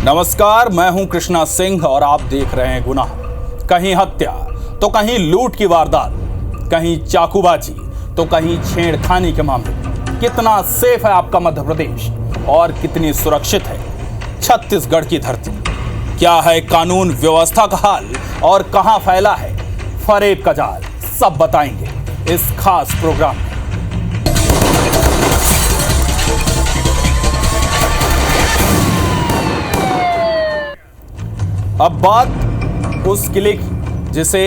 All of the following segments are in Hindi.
नमस्कार, मैं हूं कृष्णा सिंह और आप देख रहे हैं गुनाह। कहीं हत्या तो कहीं लूट की वारदात, कहीं चाकूबाजी तो कहीं छेड़खानी के मामले। कितना सेफ है आपका मध्य प्रदेश और कितनी सुरक्षित है छत्तीसगढ़ की धरती? क्या है कानून व्यवस्था का हाल और कहां फैला है फरेब का जाल? सब बताएंगे इस खास प्रोग्राम में। अब बात उस किले की जिसे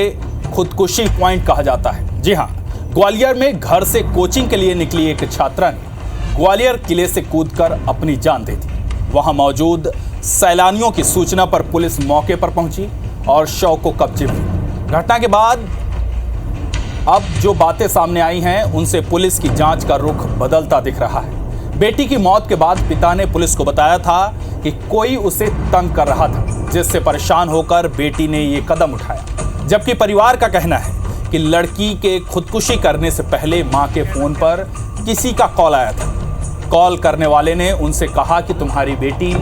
खुदकुशी पॉइंट कहा जाता है। जी हां, ग्वालियर में घर से कोचिंग के लिए निकली एक छात्रा ने ग्वालियर किले से कूदकर अपनी जान दे दी। वहां मौजूद सैलानियों की सूचना पर पुलिस मौके पर पहुंची और शव को कब्जे में ली। घटना के बाद अब जो बातें सामने आई हैं उनसे पुलिस की जांच का रुख बदलता दिख रहा है। बेटी की मौत के बाद पिता ने पुलिस को बताया था कि कोई उसे तंग कर रहा था, जिससे परेशान होकर बेटी ने ये कदम उठाया। जबकि परिवार का कहना है कि लड़की के खुदकुशी करने से पहले मां के फोन पर किसी का कॉल आया था। कॉल करने वाले ने उनसे कहा कि तुम्हारी बेटी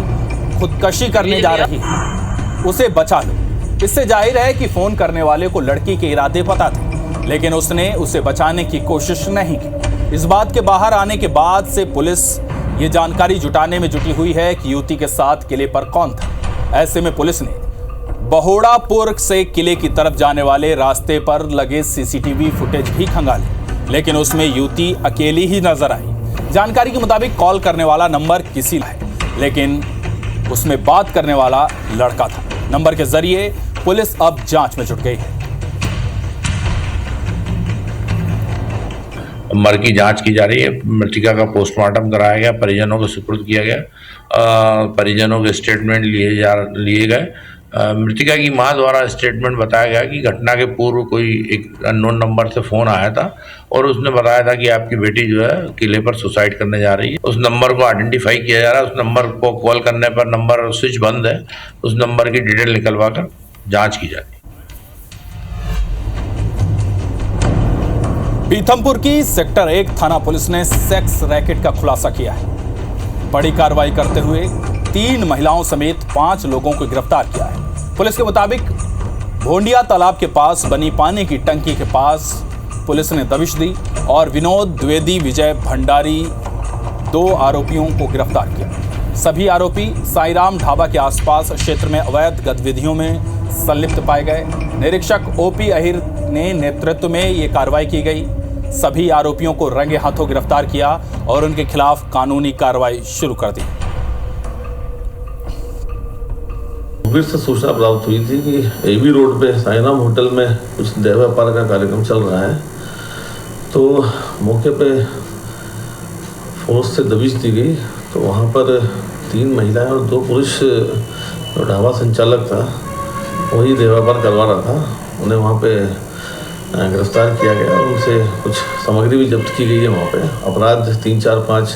खुदकुशी करने जा रही है, उसे बचा लो। इससे जाहिर है कि फोन करने वाले को लड़की के इरादे पता थे, लेकिन उसने उसे बचाने की कोशिश नहीं की। इस बात के बाहर आने के बाद से पुलिस ये जानकारी जुटाने में जुटी हुई है कि युवती के साथ किले पर कौन था। ऐसे में पुलिस ने बहोड़ापुर से किले की तरफ जाने वाले रास्ते पर लगे सीसीटीवी फुटेज भी खंगाले, लेकिन उसमें युवती अकेली ही नजर आई। जानकारी के मुताबिक कॉल करने वाला नंबर किसी का है, लेकिन उसमें बात करने वाला लड़का था। नंबर के जरिए पुलिस अब जांच में जुट गई है। मर की जांच की जा रही है। मृतिका का पोस्टमार्टम कराया गया, परिजनों को सुपुर्द किया गया। परिजनों के स्टेटमेंट लिए गए। मृतिका की मां द्वारा स्टेटमेंट बताया गया कि घटना के पूर्व कोई एक अननोन नंबर से फ़ोन आया था और उसने बताया था कि आपकी बेटी जो है किले पर सुसाइड करने जा रही है। उस नंबर को आइडेंटिफाई किया जा रहा है। उस नंबर को कॉल करने पर नंबर स्विच बंद है। उस नंबर की डिटेल निकलवा कर जाँच की जा रही है। पीथमपुर की सेक्टर 1 थाना पुलिस ने सेक्स रैकेट का खुलासा किया है। बड़ी कार्रवाई करते हुए 3 महिलाओं समेत 5 लोगों को गिरफ्तार किया है। पुलिस के मुताबिक भोंडिया तालाब के पास बनी पानी की टंकी के पास पुलिस ने दबिश दी और विनोद द्विवेदी, विजय भंडारी 2 आरोपियों को गिरफ्तार किया। सभी आरोपी साईराम ढाबा के आसपास क्षेत्र में अवैध गतिविधियों में संलिप्त पाए गए। निरीक्षक ओपी अहिर ने नेतृत्व में ये कार्रवाई की गई। सभी आरोपियों को रंगे हाथों गिरफ्तार किया और उनके खिलाफ कानूनी कार्रवाई शुरू कर दी। मुखबिर से सूचना प्राप्त हुई थी कि एबी रोड पे साईराम होटल में कुछ देह व्यापार का कार्यक्रम चल रहा है, तो मौके पे फोर्स से दबिश दी गई। तो वहाँ पर 3 महिलाएं और 2 पुरुष, जो ढाबा संचालक था वही देह व्यापार करवा रहा था, उन्हें वहाँ पे गिरफ्तार किया गया और उनसे कुछ सामग्री भी जब्त की गई है। वहाँ पे अपराध 345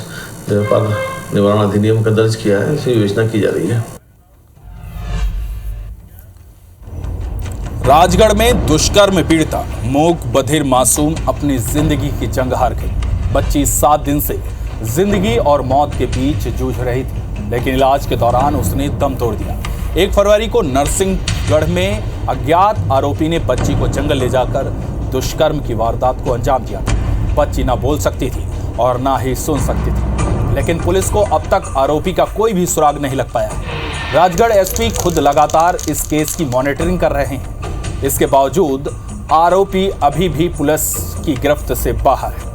देह व्यापार निवारण अधिनियम का दर्ज किया है। इसकी योजना की जा रही है। राजगढ़ में दुष्कर्म पीड़िता मूक बधिर मासूम अपनी जिंदगी की जंग हार गई। बच्ची 7 दिन से जिंदगी और मौत के बीच जूझ रही थी, लेकिन इलाज के दौरान उसने दम तोड़ दिया। 1 फरवरी को नरसिंहगढ़ में अज्ञात आरोपी ने बच्ची को जंगल ले जाकर दुष्कर्म की वारदात को अंजाम दिया था। बच्ची ना बोल सकती थी और ना ही सुन सकती थी, लेकिन पुलिस को अब तक आरोपी का कोई भी सुराग नहीं लग पाया। राजगढ़ एसपी खुद लगातार इस केस की मॉनिटरिंग कर रहे हैं। इसके बावजूद आरोपी अभी भी पुलिस की गिरफ्त से बाहर है।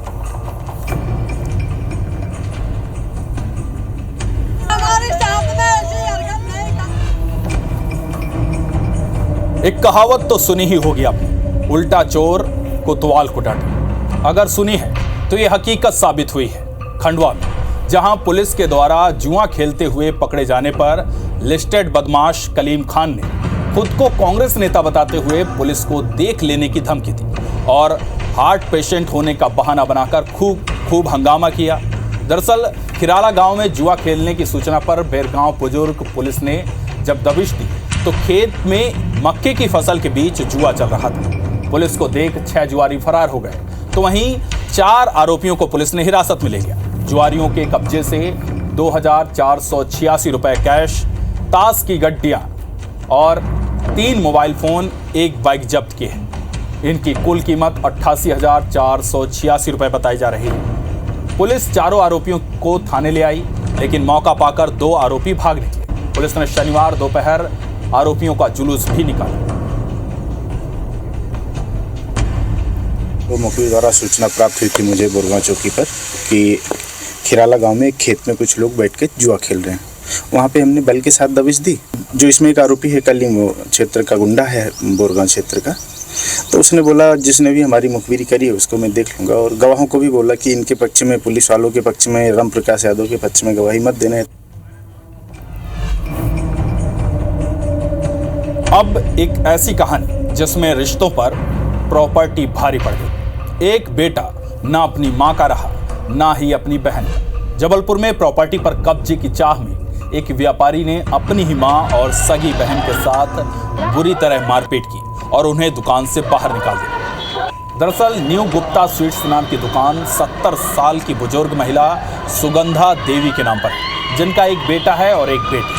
एक कहावत तो सुनी ही होगी आपने, उल्टा चोर कोतवाल को डांटे। अगर सुनी है तो ये हकीकत साबित हुई है। खंडवा में जहां पुलिस के द्वारा जुआ खेलते हुए पकड़े जाने पर लिस्टेड बदमाश कलीम खान ने खुद को कांग्रेस नेता बताते हुए पुलिस को देख लेने की धमकी दी और हार्ट पेशेंट होने का बहाना बनाकर खूब हंगामा किया। दरअसल खिराला गांव में जुआ खेलने की सूचना पर बेरगांव बुजुर्ग पुलिस ने जब दबिश दी तो खेत में मक्के की फसल के बीच जुआ चल रहा था। पुलिस को देख 6 जुआरी फरार हो गए, तो वहीं 4 आरोपियों को पुलिस ने हिरासत में ले लिया। जुआरियों के कब्जे से 2486 रुपए कैश, ताश की गड्डियां और 3 मोबाइल फोन, एक बाइक जब्त की है। इनकी कुल कीमत 88,486 रुपए बताई जा रही है। पुलिस चारों आरोपियों को थाने ले आई, लेकिन मौका पाकर 2 आरोपी भाग निकले। पुलिस ने शनिवार दोपहर आरोपियों का जुलूस भी निकाला। वो मुखबिर द्वारा सूचना प्राप्त हुई थी मुझे बोरगांव चौकी पर कि खिराला गांव में एक खेत में कुछ लोग बैठ के जुआ खेल रहे हैं। वहाँ पे हमने बल के साथ दबिश दी। जो इसमें एक आरोपी है कलीम, वो क्षेत्र का गुंडा है, बोरगांव क्षेत्र का, तो उसने बोला जिसने भी हमारी मुखबिरी करी है उसको मैं देख लूँगा, और गवाहों को भी बोला कि इनके पक्ष में, पुलिस वालों के पक्ष में, राम प्रकाश यादव के पक्ष में गवाही मत देना। अब एक ऐसी कहानी जिसमें रिश्तों पर प्रॉपर्टी भारी पड़ गई। एक बेटा ना अपनी मां का रहा, ना ही अपनी बहन का। जबलपुर में प्रॉपर्टी पर कब्जे की चाह में एक व्यापारी ने अपनी ही मां और सगी बहन के साथ बुरी तरह मारपीट की और उन्हें दुकान से बाहर निकाल दिया। दरअसल न्यू गुप्ता स्वीट्स नाम की दुकान 70 साल की बुजुर्ग महिला सुगंधा देवी के नाम पर है, जिनका एक बेटा है और एक बेटी।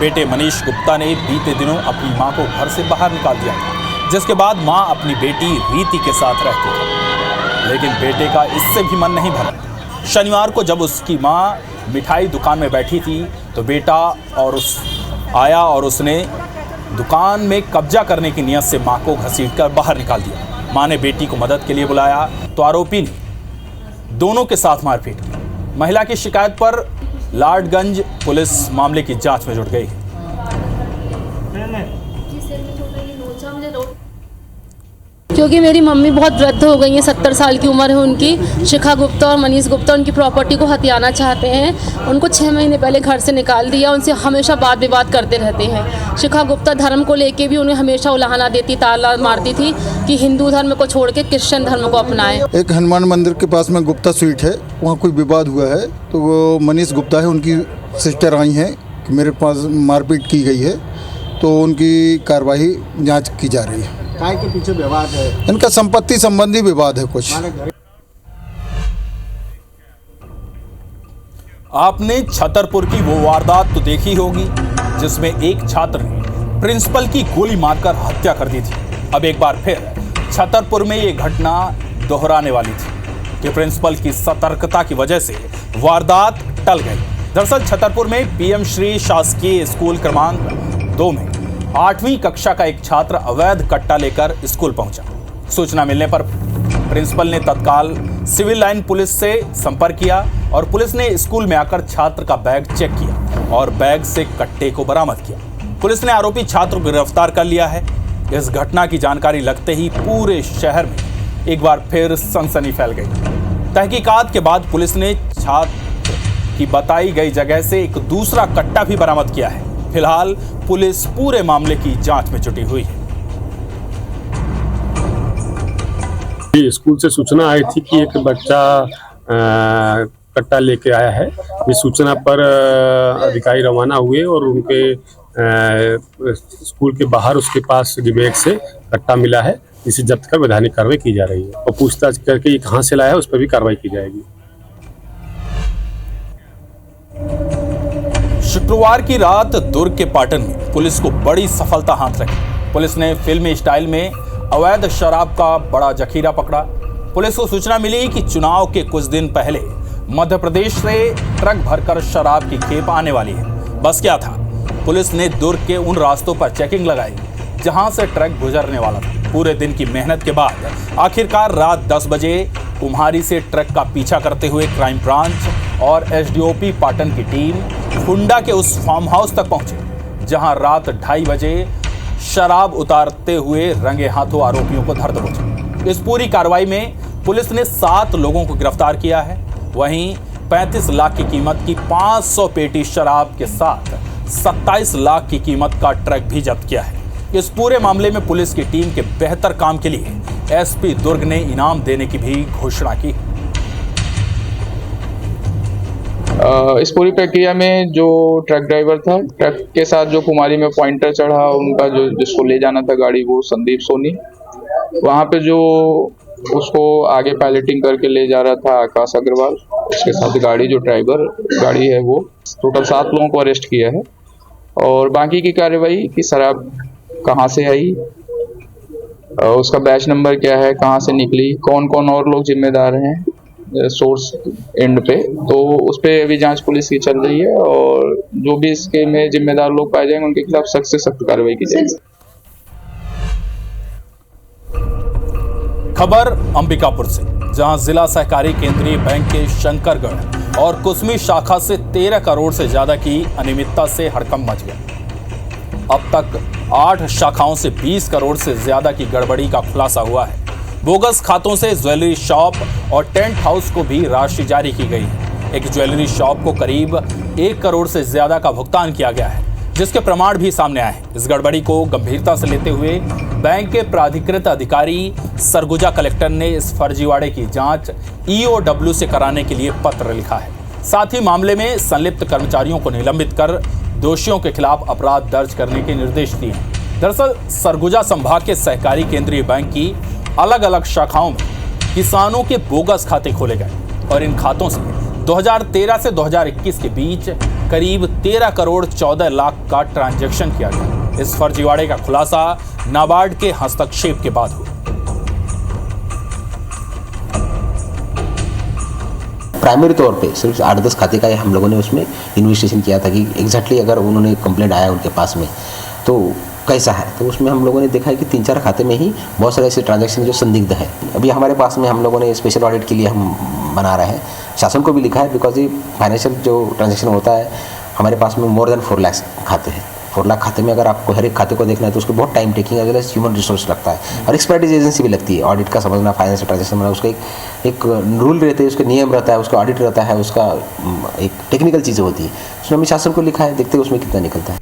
बेटे मनीष गुप्ता ने बीते दिनों अपनी मां को घर से बाहर निकाल दिया था, जिसके बाद मां अपनी बेटी रीति के साथ रहती थी। लेकिन बेटे का इससे भी मन नहीं भरा। शनिवार को जब उसकी मां मिठाई दुकान में बैठी थी तो बेटा आया और उसने दुकान में कब्जा करने की नियत से मां को घसीटकर बाहर निकाल दिया। मां ने बेटी को मदद के लिए बुलाया तो आरोपी ने दोनों के साथ मारपीट की। महिला की शिकायत पर लाडगंज पुलिस मामले की जांच में जुट गई है। क्योंकि मेरी मम्मी बहुत वृद्ध हो गई हैं, 70 साल की उम्र है उनकी। शिखा गुप्ता और मनीष गुप्ता उनकी प्रॉपर्टी को हथियाना चाहते हैं। उनको 6 महीने पहले घर से निकाल दिया। उनसे हमेशा वाद विवाद करते रहते हैं। शिखा गुप्ता धर्म को लेके भी उन्हें हमेशा उलाहना देती, ताला मारती थी कि हिंदू धर्म को छोड़ के क्रिश्चियन धर्म को अपनाएं। एक हनुमान मंदिर के पास में गुप्ता स्वीट है, वहाँ कोई विवाद हुआ है तो वो मनीष गुप्ता है, उनकी सिस्टर आई हैं कि मेरे पास मारपीट की गई है, तो उनकी कार्रवाई जाँच की जा रही है। काय के पीछे विवाद है? इनका संपत्ति संबंधी विवाद है कुछ। आपने छतरपुर की वो वारदात तो देखी होगी जिसमें एक छात्र ने प्रिंसिपल की गोली मारकर हत्या कर दी थी। अब एक बार फिर छतरपुर में ये घटना दोहराने वाली थी कि प्रिंसिपल की सतर्कता की वजह से वारदात टल गई। दरअसल छतरपुर में पीएम श्री शासकीय स्कूल क्रमांक 2 में 8वीं कक्षा का एक छात्र अवैध कट्टा लेकर स्कूल पहुंचा। सूचना मिलने पर प्रिंसिपल ने तत्काल सिविल लाइन पुलिस से संपर्क किया और पुलिस ने स्कूल में आकर छात्र का बैग चेक किया और बैग से कट्टे को बरामद किया। पुलिस ने आरोपी छात्र को गिरफ्तार कर लिया है। इस घटना की जानकारी लगते ही पूरे शहर में एक बार फिर सनसनी फैल गई। तहकीकात के बाद पुलिस ने छात्र की बताई गई जगह से एक दूसरा कट्टा भी बरामद किया है। फिलहाल पुलिस पूरे मामले की जांच में जुटी हुई है। स्कूल से सूचना आई थी कि एक बच्चा कट्टा लेके आया है। इस सूचना पर अधिकारी रवाना हुए और उनके स्कूल के बाहर उसके पास बैग से कट्टा मिला है, इसे जब्त कर वैधानिक कार्रवाई की जा रही है और पूछताछ करके ये कहाँ से लाया है उस पर भी कार्रवाई की जाएगी। शुक्रवार की रात दुर्ग के पाटन में पुलिस को बड़ी सफलता हाथ लगी। पुलिस ने फिल्मी स्टाइल में अवैध शराब का बड़ा जखीरा पकड़ा। पुलिस को सूचना मिली कि चुनाव के कुछ दिन पहले मध्य प्रदेश से ट्रक भरकर शराब की खेप आने वाली है। बस क्या था, पुलिस ने दुर्ग के उन रास्तों पर चेकिंग लगाई जहां से ट्रक गुजरने वाला था। पूरे दिन की मेहनत के बाद आखिरकार रात 10 बजे कुम्हारी से ट्रक का पीछा करते हुए क्राइम ब्रांच और एसडीओपी पाटन की टीम हुंडा के उस फार्म हाउस तक पहुंचे जहां रात 2:30 बजे शराब उतारते हुए रंगे हाथों आरोपियों को धर दबोचा। इस पूरी कार्रवाई में पुलिस ने 7 लोगों को गिरफ्तार किया है। वहीं 35 लाख की कीमत की 500 पेटी शराब के साथ 27 लाख की कीमत का ट्रक भी जब्त किया है। इस पूरे मामले में पुलिस की टीम के बेहतर काम के लिए एसपी दुर्ग ने इनाम देने की भी घोषणा की। इस पूरी प्रक्रिया में जो ट्रक ड्राइवर था, ट्रक के साथ जो कुमारी में पॉइंटर चढ़ा, उनका जो जिसको ले जाना था गाड़ी, वो संदीप सोनी, वहाँ पे जो उसको आगे पायलटिंग करके ले जा रहा था आकाश अग्रवाल, उसके साथ गाड़ी जो ड्राइवर गाड़ी है वो, टोटल 7 लोगों को अरेस्ट किया है और बाकी की कार्रवाई कि शराब कहाँ से आई, उसका बैच नंबर क्या है, कहाँ से निकली, कौन कौन और लोग जिम्मेदार हैं सोर्स एंड पे, तो उस पर अभी जांच पुलिस की चल रही है और जो भी इसके में जिम्मेदार लोग पाए जाएंगे उनके खिलाफ सख्त से सख्त कार्रवाई की जाएगी। खबर अंबिकापुर से, जहां जिला सहकारी केंद्रीय बैंक के शंकरगढ़ और कुसमी शाखा से 13 करोड़ से ज्यादा की अनियमितता से हड़कंप मच गया। अब तक 8 शाखाओं से 20 करोड़ से ज्यादा की गड़बड़ी का खुलासा हुआ है। बोगस खातों से ज्वेलरी शॉप और टेंट हाउस को भी राशि जारी की गई है। एक ज्वेलरी शॉप को करीब 1 करोड़ से ज्यादा का भुगतान किया गया है, जिसके प्रमाण भी सामने आए हैं। इस गड़बड़ी को गंभीरता से लेते हुए बैंक के प्राधिकृत अधिकारी सरगुजा कलेक्टर ने इस फर्जीवाड़े की जांच EOW से कराने के लिए पत्र लिखा है। साथ ही मामले में संलिप्त कर्मचारियों को निलंबित कर दोषियों के खिलाफ अपराध दर्ज करने के निर्देश दिए हैं। दरअसल सरगुजा संभाग के सहकारी केंद्रीय बैंक की अलग अलग शाखाओं में किसानों के बोगस खाते खोले गए और इन खातों से 2013 से 2021 के बीच करीब 13 करोड़ 14 लाख का ट्रांजैक्शन किया गया। इस फर्जीवाड़े का खुलासा नाबार्ड के हस्तक्षेप के बाद हुआ। प्राइमरी तौर पे सिर्फ 8-10 खाते का हम लोगों ने उसमें इन्वेस्टिगेशन किया था कि एग्जैक्टली अगर उन्होंने कंप्लेंट आया उनके पास में तो कैसा है, तो उसमें हम लोगों ने देखा है कि 3-4 खाते में ही बहुत सारे ऐसे ट्रांजैक्शन जो संदिग्ध है। अभी हमारे पास में हम लोगों ने स्पेशल ऑडिट के लिए हम बना रहे हैं, शासन को भी लिखा है, बिकॉज ये फाइनेंशियल जो ट्रांजैक्शन होता है हमारे पास में मोर देन 4 लाख खाते हैं। 4 लाख खाते में अगर आपको हर एक खाते को देखना है तो उसको बहुत time taking as well as human resource लगता है और एक्सपर्टीज एजेंसी भी लगती है। ऑडिट का समझना, फाइनेंशियल ट्रांजैक्शन में उसका एक रूल रहते हैं, उसका नियम रहता है, उसका ऑडिट रहता है, उसका एक टेक्निकल चीज़ें होती है। उसमें हमें शासन को लिखा है, देखते हैं उसमें कितना निकलता है।